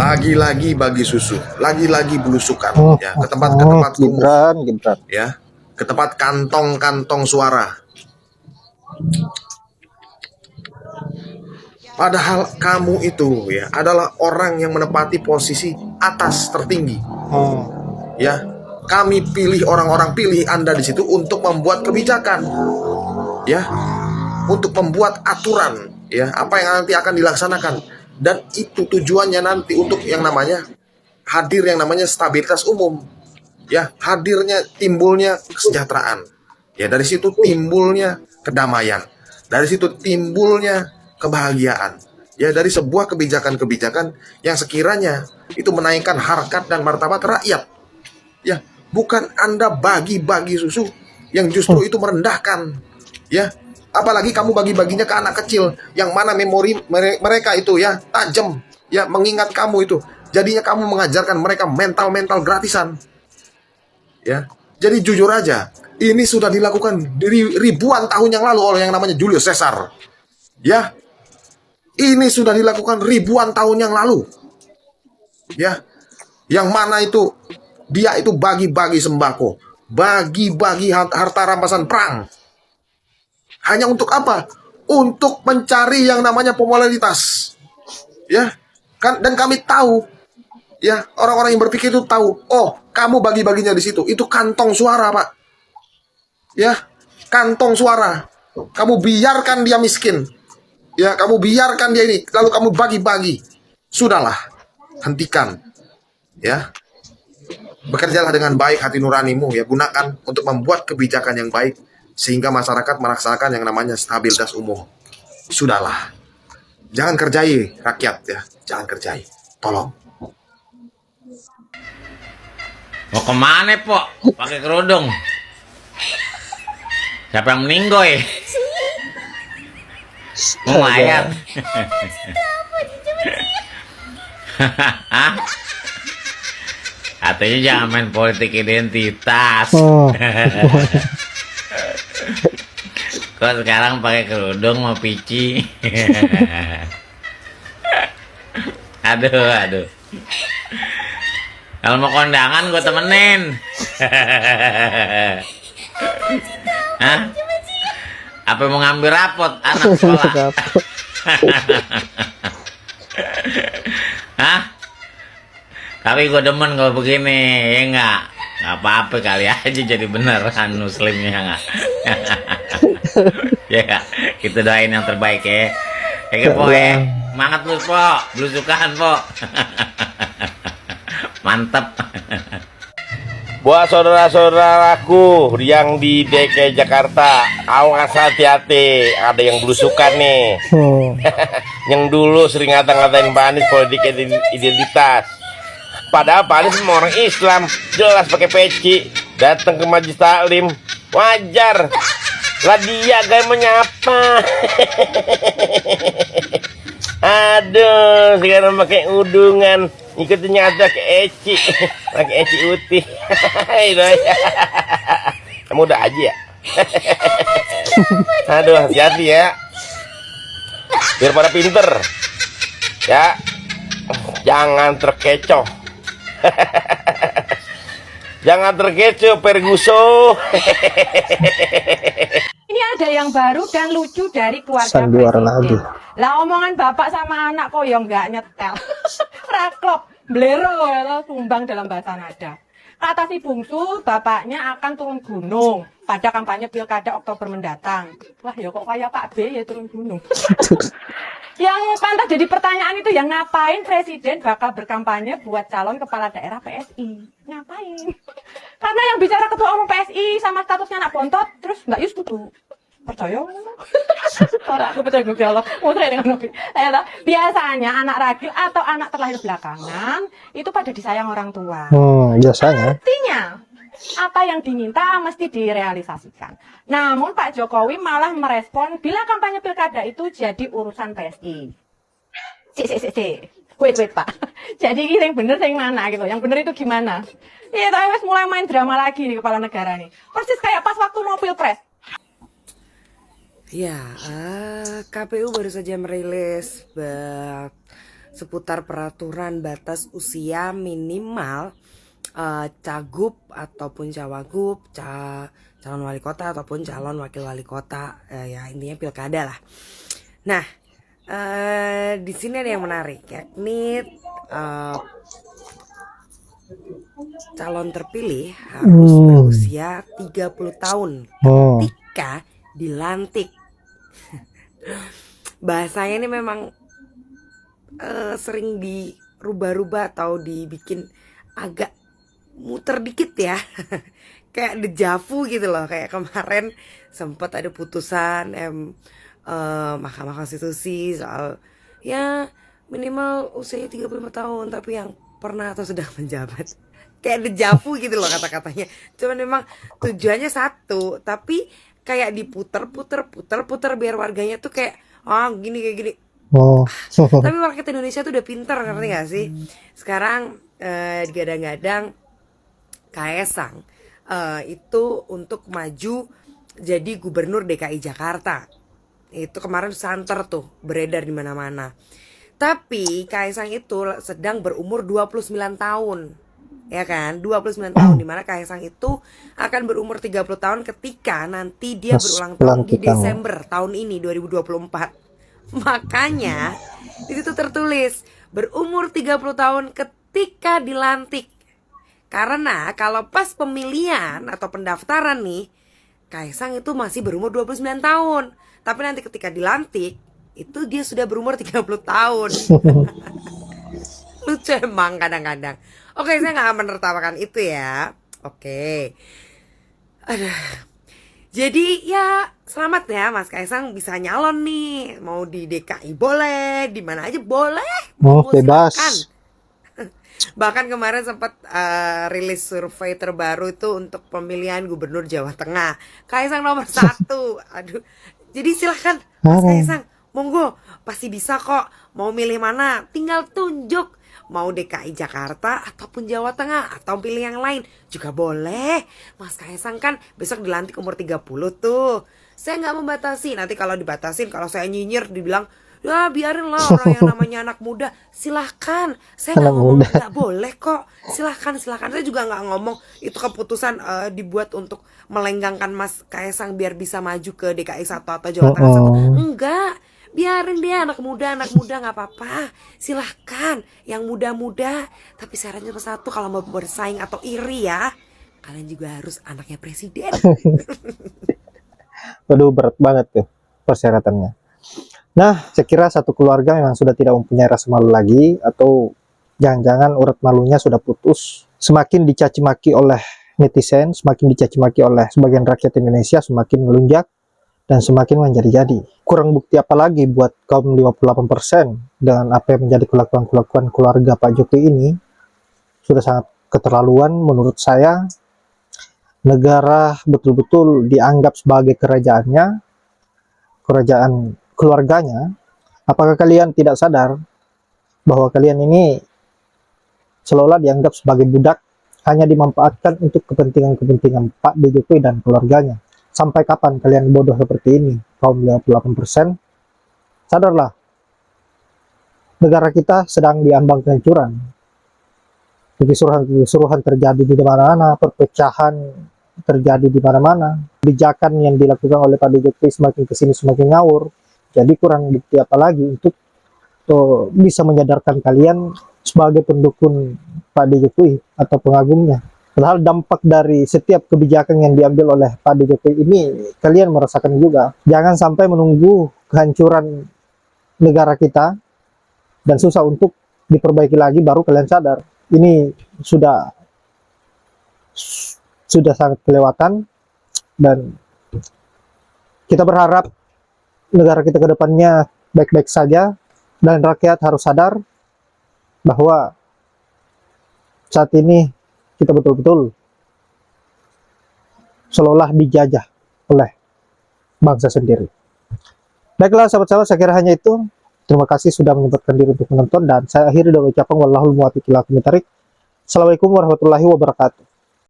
lagi-lagi bagi susu, lagi-lagi belusukan, ya ke tempat-tempat kumuh, Gibran. ya ke tempat kantong-kantong suara. Padahal kamu itu ya adalah orang yang menempati posisi atas tertinggi. Ya, kami pilih orang-orang pilih Anda di situ untuk membuat kebijakan. Ya, untuk membuat aturan, ya, apa yang nanti akan dilaksanakan. Dan itu tujuannya nanti untuk yang namanya hadir yang namanya stabilitas umum. Ya, hadirnya timbulnya kesejahteraan. Ya, dari situ timbulnya kedamaian. Dari situ timbulnya kebahagiaan. Ya, dari sebuah kebijakan-kebijakan yang sekiranya itu menaikkan harkat dan martabat rakyat. Ya, bukan Anda bagi-bagi susu yang justru itu merendahkan. Ya, apalagi kamu bagi-baginya ke anak kecil yang mana memori mereka itu ya tajam, ya mengingat kamu itu. Jadinya kamu mengajarkan mereka mental-mental gratisan. Ya. Jadi jujur aja, ini sudah dilakukan dari ribuan tahun yang lalu oleh yang namanya Julius Caesar. Ya. Ini sudah dilakukan ribuan tahun yang lalu. Ya. Yang mana itu dia itu bagi-bagi sembako, bagi-bagi harta rampasan perang. Hanya untuk apa? Untuk mencari yang namanya popularitas. Ya. Kan dan kami tahu ya, orang-orang yang berpikir itu tahu, oh, kamu bagi-baginya di situ. Itu kantong suara, Pak. Ya, kantong suara. Kamu biarkan dia miskin. Ya, kamu biarkan dia ini, lalu kamu bagi-bagi. Sudahlah, hentikan. Ya, bekerjalah dengan baik hati nuranimu, ya, gunakan untuk membuat kebijakan yang baik sehingga masyarakat melaksanakan yang namanya stabilitas umum. Sudahlah. Jangan kerjai rakyat, ya. Jangan kerjai. Tolong. Mau kemana, Pok? Pakai kerudung. Siapa yang meninggoy? Mau layar. Katanya jangan main politik identitas. Kok sekarang pakai kerudung mau pici? Aduh. Kalau mau kondangan gue temenin. Hah? Apa mau ngambil rapot anak sekolah? Hah? Tapi gue demen kalau begini, ya enggak? Nggak apa-apa kali aja jadi beneran muslimnya enggak? Ya, kita doain yang terbaik ya. Ya, Po ya. Semangat lu, Po. Belusukan, Po. Mantap. Buat saudara-saudaraku yang di DKI Jakarta, awas hati-hati, ada yang belusukan nih. Yang dulu sering ngata-ngatain Pak Anies politik identitas. Padahal Pak Anies semua orang Islam, jelas pakai peci, datang ke majelis taklim, wajar. Lah dia gaya menyapa. Aduh, sekarang pakai udungan, ikutin nyata ke Eci, pakai Eci Uti. Kamu udah aja ya. Aduh, hati-hati ya, biar pada pinter ya, jangan terkecoh. Jangan terkecoh, Perguso. Ini ada yang baru dan lucu dari keluarga Sandiwara presiden. lagi. Lah omongan bapak sama anak kok yang nggak nyetel. Raklop, blero ya, tumbang dalam bahasa nada. Kata si bungsu, bapaknya akan turun gunung pada kampanye pilkada Oktober mendatang. Wah ya kok kayak Pak B ya turun gunung. Yang pantas jadi pertanyaan itu yang ngapain presiden bakal berkampanye buat calon kepala daerah PSI? Ngapain? Karena yang bicara ketua umum PSI sama statusnya anak bontot, terus Mbak Yus kudu percaya? Orang aku percaya Gusti Allah. Mutra dengan Nabi. Biasanya anak ragil atau anak terlahir belakangan itu pada disayang orang tua. Biasanya. Artinya apa yang diminta mesti direalisasikan. Namun Pak Jokowi malah merespon bila kampanye pilkada itu jadi urusan PSI. Wait Pak. Jadi ini yang bener yang mana gitu? Yang bener itu gimana? Iya, tapi mulai main drama lagi nih kepala negara nih. Persis kayak pas waktu mau pilpres. Ya, KPU baru saja merilis seputar peraturan batas usia minimal cagup ataupun cawagup, calon wali kota ataupun calon wakil wali kota, ya intinya pilkada lah. Nah, di sini ada yang menarik, yakni calon terpilih harus berusia 30 tahun ketika dilantik. Bahasanya ini memang sering dirubah-rubah atau dibikin agak muter dikit ya. Kayak dejavu gitu loh. Kayak kemarin sempat ada putusan Mahkamah Konstitusi soal ya minimal usianya 35 tahun tapi yang pernah atau sedang menjabat. Kayak dejavu gitu loh kata-katanya. Cuman memang tujuannya satu, tapi kayak diputer biar warganya tuh kayak gini kayak gini. Tapi rakyat Indonesia tuh udah pinter, ngerti gak sih? Sekarang digadang-gadang Kaesang itu untuk maju jadi gubernur DKI Jakarta. Itu kemarin santer tuh beredar di mana-mana. Tapi Kaesang itu sedang berumur 29 tahun. Ya kan? 29 tahun, dimana Kaesang itu akan berumur 30 tahun ketika nanti dia berulang tahun di Desember tahun ini 2024. Makanya itu tuh tertulis berumur 30 tahun ketika dilantik. Karena kalau pas pemilihan atau pendaftaran nih, Kaesang itu masih berumur 29 tahun. Tapi nanti ketika dilantik, itu dia sudah berumur 30 tahun. Lucu emang kadang-kadang. Oke, saya gak menertawakan itu ya. Oke. Aduh. Jadi ya selamat ya Mas Kaesang bisa nyalon nih. Mau di DKI boleh, di mana aja boleh. Mau bebas. Silakan. Bahkan kemarin sempat rilis survei terbaru itu untuk pemilihan gubernur Jawa Tengah. Kaesang nomor 1. Aduh. Jadi silahkan Mas Kaesang, monggo, pasti bisa kok. Mau milih mana? Tinggal tunjuk. Mau DKI Jakarta ataupun Jawa Tengah atau pilih yang lain juga boleh. Mas Kaesang kan besok dilantik umur 30 tuh. Saya nggak membatasi. Nanti kalau dibatasin, kalau saya nyinyir dibilang ya biarin lah orang yang namanya anak muda. Silahkan. Saya nggak ngomong nggak boleh kok. Silahkan. Saya juga nggak ngomong itu keputusan dibuat untuk melenggangkan Mas Kaesang biar bisa maju ke DKI 1 atau Jawa Tengah 1. Enggak. Biarin dia anak muda nggak apa-apa. Silahkan yang muda-muda. Tapi syaratnya satu, kalau mau bersaing atau iri ya, kalian juga harus anaknya presiden. Waduh, berat banget tuh persyaratannya. Nah, saya kira satu keluarga memang sudah tidak mempunyai rasa malu lagi, atau jangan-jangan urat malunya sudah putus. Semakin dicaci maki oleh netizen, semakin dicaci maki oleh sebagian rakyat Indonesia, semakin melunjak dan semakin menjadi-jadi. Kurang bukti apa lagi buat kaum 58% dengan apa yang menjadi kelakuan-kelakuan keluarga Pak Jokowi ini. Sudah sangat keterlaluan menurut saya. Negara betul-betul dianggap sebagai kerajaannya, kerajaan keluarganya. Apakah kalian tidak sadar bahwa kalian ini seolah dianggap sebagai budak, hanya dimanfaatkan untuk kepentingan-kepentingan Pak Jokowi dan keluarganya? Sampai kapan kalian bodoh seperti ini, kaum 58%? Sadarlah, negara kita sedang diambang kehancuran. Kekesuruhan terjadi di mana-mana, perpecahan terjadi di mana-mana. Kebijakan yang dilakukan oleh Pak Jokowi semakin kesini semakin ngawur. Jadi kurang bukti apa lagi untuk bisa menyadarkan kalian sebagai pendukung Pak Jokowi atau pengagumnya. Padahal dampak dari setiap kebijakan yang diambil oleh Pak Jokowi ini kalian merasakan juga. Jangan sampai menunggu kehancuran negara kita dan susah untuk diperbaiki lagi baru kalian sadar. Ini sudah sangat kelewatan, dan kita berharap negara kita ke depannya baik-baik saja, dan rakyat harus sadar bahwa saat ini kita betul-betul seolah dijajah oleh bangsa sendiri. Baiklah sahabat-sahabat, saya kira hanya itu. Terima kasih sudah menyempatkan diri untuk menonton, dan saya akhiri dengan ucapan wallahul muwaffiq ila aqwamit thoriq. Assalamualaikum warahmatullahi wabarakatuh.